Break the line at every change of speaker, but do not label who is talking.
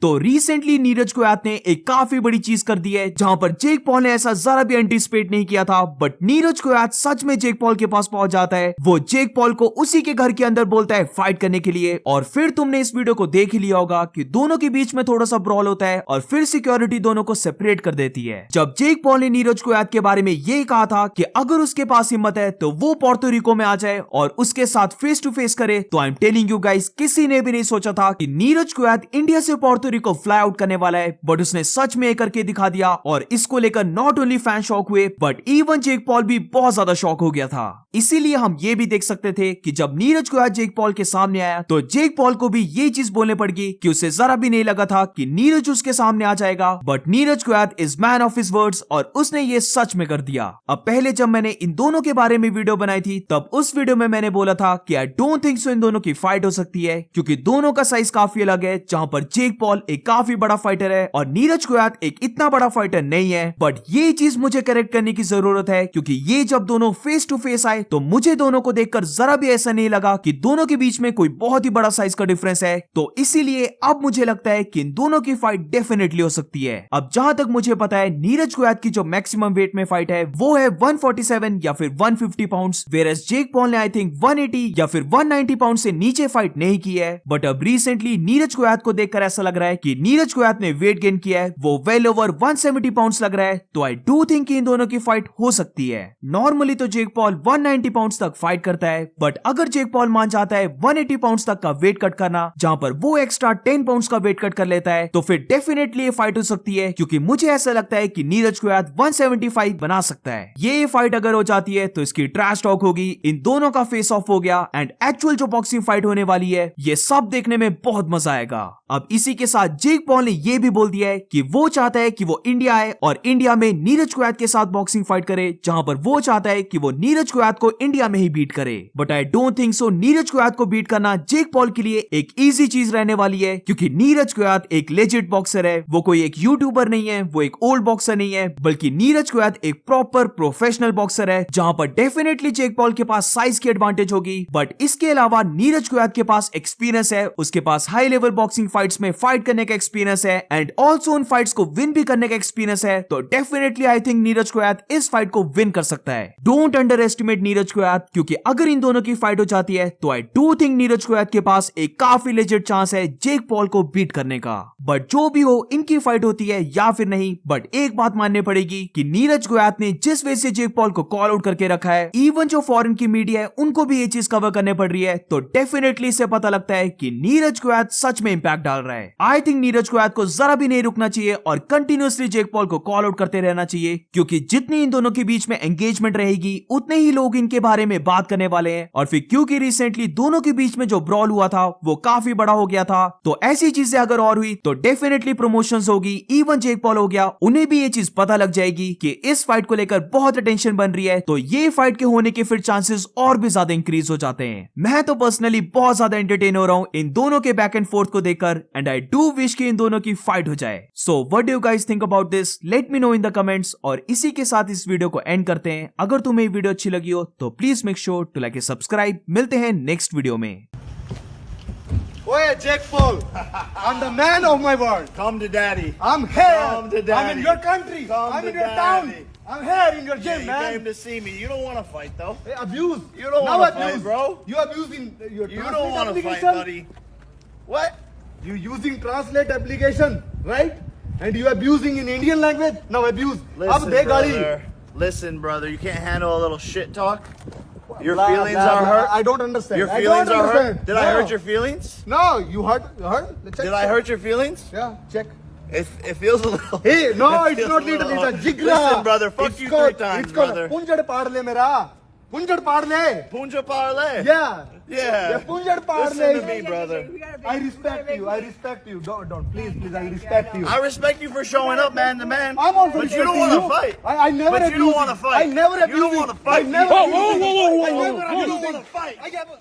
तो रिसेंटली नीरज कुयात ने एक काफी बड़ी चीज कर दी है, जहां पर जेक पॉल ने ऐसा जरा भी एंटिसिपेट नहीं किया था, बट नीरज कुयात सच में जेक पॉल के पास पहुंच जाता है। वो जेक पॉल को उसी के घर के अंदर बोलता है फाइट करने के लिए। और फिर तुमने इस वीडियो को देख ही लिया होगा कि दोनों के बीच में थोड़ा सा ब्रॉल होता है और फिर सिक्योरिटी दोनों को सेपरेट कर देती है। जब जेक पॉल ने नीरज कुयात के बारे में ये कहा था कि अगर उसके पास हिम्मत है तो वो पोर्टो रिको में आ जाए और उसके साथ फेस टू फेस करे, तो I am telling you guys, किसी ने भी नहीं सोचा था कि नीरज कुयात इंडिया से पोर्टो रिको फ्लाई आउट करने वाला है, बट उसने सच में करके दिखा दिया। और इसको लेकर नॉट ओनली फैन शॉक हुए, बट इवन जेक पॉल भी बहुत ज्यादा शॉक हो गया था। इसीलिए हम ये भी देख सकते थे कि जब नीरज कुयात जेक पॉल के सामने आया तो जेक पॉल को भी ये चीज बोलने पड़ गई कि उसे जरा भी नहीं लगा था कि नीरज उसके सामने आ जाएगा, बट नीरज कुयात is man of his words और उसने ये सच में कर दिया। अब पहले जब मैंने इन दोनों के बारे में वीडियो बनाई थी, तब उस वीडियो में मैंने बोला था कि आई डोंट थिंक सो इन दोनों की फाइट हो सकती है, क्योंकि दोनों का साइज काफी अलग है। जहां पर जेक पॉल एक काफी बड़ा फाइटर है और नीरज कुयात एक इतना बड़ा फाइटर नहीं है। बट ये चीज मुझे करेक्ट करने की जरूरत है, क्योंकि ये जब दोनों फेस टू फेस आए तो मुझे दोनों को देखकर जरा भी ऐसा नहीं लगा कि दोनों के बीच में कोई बहुत ही बड़ा साइज का डिफरेंस है। तो इसीलिए अब मुझे लगता है कि इन दोनों की फाइट डेफिनेटली हो सकती है। अब जहां तक मुझे पता है, नीरज कुयात की जो मैक्सिमम वेट में फाइट है वो है 147 या फिर 150 पाउंड्स, वेयरएज जेक पॉल ने आई थिंक 180 या फिर 190 पाउंड से नीचे फाइट नहीं की है। बट अब रिसेंटली नीरज कुयात को देखकर ऐसा लग रहा है कि नीरज कुयात ने वेट गेन किया है, वो वेल ओवर 170 पाउंड्स लग रहा है। तो आई डू थिंक इन दोनों की फाइट हो सकती है। नॉर्मली तो जेक पॉल 190 पाउंड्स तक फाइट करता है, बट अगर जेक पॉल मान जाता है 180 पाउंड्स तक का वेट कट करना, जहां पर वो एक्स्ट्रा 10 पाउंड्स का वेट कट कर लेता है, तो फिर डेफिनेटली ये फाइट हो सकती है, क्योंकि मुझे ऐसा लगता है कि नीरज कुयात 175 बना सकता है। ये फाइट अगर हो जाती है तो इसकी ट्रैश टॉक होगी, इन दोनों का फेस ऑफ हो गया एंड एक्चुअल जो बॉक्सिंग फाइट होने वाली है ये सब देखने में बहुत मजा आएगा। अब इसी के साथ जेक पॉल ने ये भी बोल दिया है कि वो चाहता है कि वो इंडिया आए और इंडिया में नीरज कुयात के साथ बॉक्सिंग फाइट करे, जहां पर वो चाहता है कि वो नीरज कुयात को इंडिया में ही बीट करे। But I don't think so Neeraj कुयात को बीट करना जेक पॉल के लिए एक इजी चीज रहने वाली है, क्योंकि नीरज कुयात एक लेजिट बॉक्सर है। वो कोई एक यूट्यूबर नहीं है, वो एक ओल्ड बॉक्सर नहीं है, बल्कि नीरज कुयात एक प्रॉपर प्रोफेशनल बॉक्सर है, जहां पर डेफिनेटली जेक पॉल के पास साइज की एडवांटेज होगी। बट इसके अलावा नीरज कुयात के पास एक्सपीरियंस है, उसके पास हाई लेवल बॉक्सिंग फाइट्स में फाइट करने का एक्सपीरियंस है एंड ऑल्सो उन फाइट्स को विन भी करने का एक्सपीरियंस है। तो डेफिनेटली आई थिंक नीरज कुयात इस फाइट को विन कर सकता है। डोंट अंडर एस्टिमेट नीरज कुयात, क्योंकि अगर इन दोनों की फाइट हो जाती है तो आई डू थिंक नीरज कुयात के पास एक काफी लेजिट चांस है जेक पॉल को बीट करने का। बट जो भी हो, इनकी फाइट होती है या फिर नहीं, बट एक बात माननी पड़ेगी कि नीरज कुयात ने जिस वजह से जेक पॉल को कॉल आउट करके रखा है, इवन जो फॉरेन की मीडिया है उनको भी ये चीज कवर करने पड़ रही है, तो डेफिनेटली इससे पता लगता है कि नीरज कुयात सच में इंपैक्ट डाल रहा है। आई थिंक नीरज कुयात को जरा भी नहीं रुकना चाहिए और कंटिन्यूअसली जेक पॉल को कॉल आउट करते रहना चाहिए, क्योंकि जितनी इन दोनों के बीच में एंगेजमेंट रहेगी उतने ही लोग इनके बारे में बात करने वाले हैं। और फिर क्योंकि रिसेंटली दोनों के बीच में जो ब्रॉल हुआ था वो काफी बड़ा हो गया था, तो ऐसी चीजें अगर और हुई तो डेफिनेटली प्रमोशंस होगी। इवन जेक पॉल हो गया, उन्हें भी ये चीज पता लग जाएगी कि इस फाइट को लेकर बहुत टेंशन बन रही है, तो ये फाइट के होने के फिर चांसेस और भी ज्यादा इंक्रीज हो जाते हैं। मैं तो पर्सनली बहुत ज्यादा एंटरटेन हो रहा हूं इन दोनों के बैक एंड फोर्थ को देखकर, एंड आई डू विश कि इन दोनों की फाइट हो जाए। So what do you guys think about this? Let me know in the comments. और इसी के साथ इस वीडियो को एंड करते हैं। अगर तुम्हें वीडियो अच्छी लगी हो तो please make sure to like and subscribe. मिलते हैं नेक्स्ट वीडियो में।
Oye, Jake Paul, I'm the man of my word.
Come to daddy.
I'm here.
Come to daddy.
I'm in your country.
Come
I'm
to
in your
daddy.
town. I'm here in your
Yeah,
gym,
you
man.
came to see me. You don't want to fight though.
Hey, abuse.
You don't
Now
wanna fight,
abuse.
bro.
You abusing your
You
translate
don't want to fight,
application.
buddy. What?
You using translate application, right? And you abusing in Indian language. Now abuse.
Listen,
Ab de gali.
brother. Listen, brother. You can't handle a little shit talk. Your
Blah,
feelings
blah,
are
blah.
hurt.
I don't understand.
Your
I
feelings
don't
are hurt.
understand.
Did I
No.
hurt your feelings?
No, you hurt. Hurt? Check,
Did I hurt your feelings?
Yeah, check.
It feels a little.
Hey, no,
it
it's
feels
not little. It's a jigra.
Listen, brother. Fuck
It's
you
called-
3 times,
It's called
brother.
punjad paad le mera. Punjad paad le.
Punja parlay.
Yeah.
Yeah.
Punjad paad
Listen
le.
to me, brother.
I respect you. I respect you. Don't. Please. I respect you.
I respect you for showing up man to man.
I'm also
But you don't
respecting
want to fight.
I never
But
abuse
you don't want to fight.
I never abuse
You don't
you.
want to fight.
I never
Whoa,
abuse you.
whoa, whoa, whoa,
I
whoa,
never
whoa. You
abuse
don't
you.
want to fight.
I never-